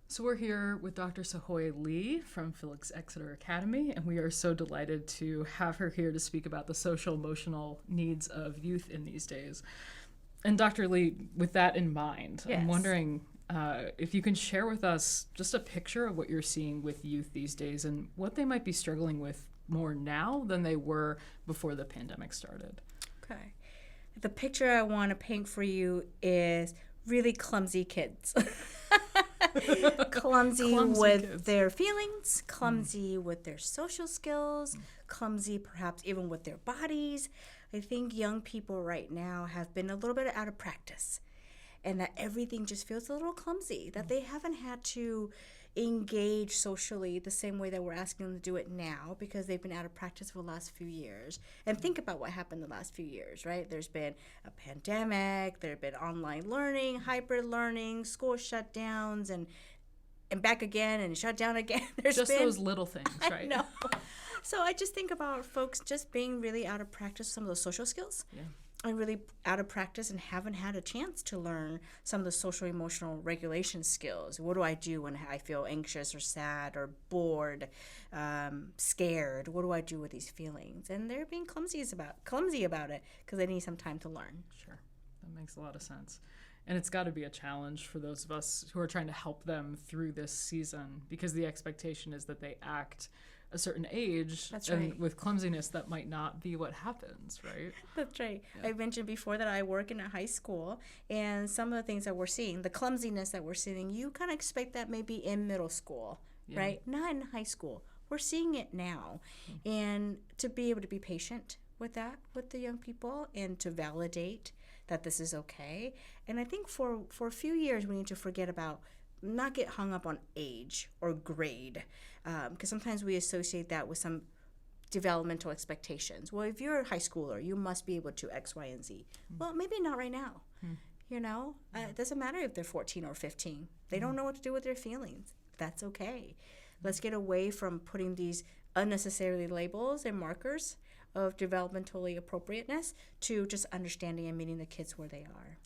So we're here with Dr. Szu-Hui Lee from Felix Exeter Academy, and we are so delighted to have her here to speak about the social emotional needs of youth in these days. And Dr. Lee, with that in mind, Yes. I'm wondering if you can share with us just a picture of what you're seeing with youth these days and what they might be struggling with more now than they were before the pandemic started. Okay. The picture I want to paint for you is really clumsy kids. Clumsy with kids. their feelings, clumsy with their social skills, clumsy perhaps even with their bodies. I think young people right now have been a little bit out of practice, and that everything just feels a little clumsy, that they haven't had to engage socially the same way that we're asking them to do it now because they've been out of practice for the last few years. And think about what happened the last few years, right? There's been a pandemic, there's been online learning, hybrid learning, school shutdowns, and back again and shut down again. There's Just been those little things, right? no. So I just think about folks just being really out of practice with some of those social skills. Yeah. I'm really out of practice and haven't had a chance to learn some of the social emotional regulation skills. What do I do when I feel anxious or sad or bored, scared? What do I do with these feelings? And they're being clumsy about it because they need some time to learn. Sure. That makes a lot of sense. And it's got to be a challenge for those of us who are trying to help them through this season because the expectation is that they act a certain age. That's and right. with clumsiness, that might not be what happens, right? That's right. Yeah. I mentioned before that I work in a high school, and some of the things that we're seeing, the clumsiness that we're seeing, you kind of expect that maybe in middle school, Yeah. right? Not in high school. We're seeing it now. And to be able to be patient with that, with the young people, and to validate that this is okay. And I think for a few years we need to forget about not get hung up on age or grade, because sometimes we associate that with some developmental expectations. Well, if you're a high schooler, you must be able to X, Y, and Z. Well, maybe not right now. You know, it doesn't matter if they're 14 or 15. They don't know what to do with their feelings. That's okay. Let's get away from putting these unnecessary labels and markers of developmentally appropriateness to just understanding and meeting the kids where they are.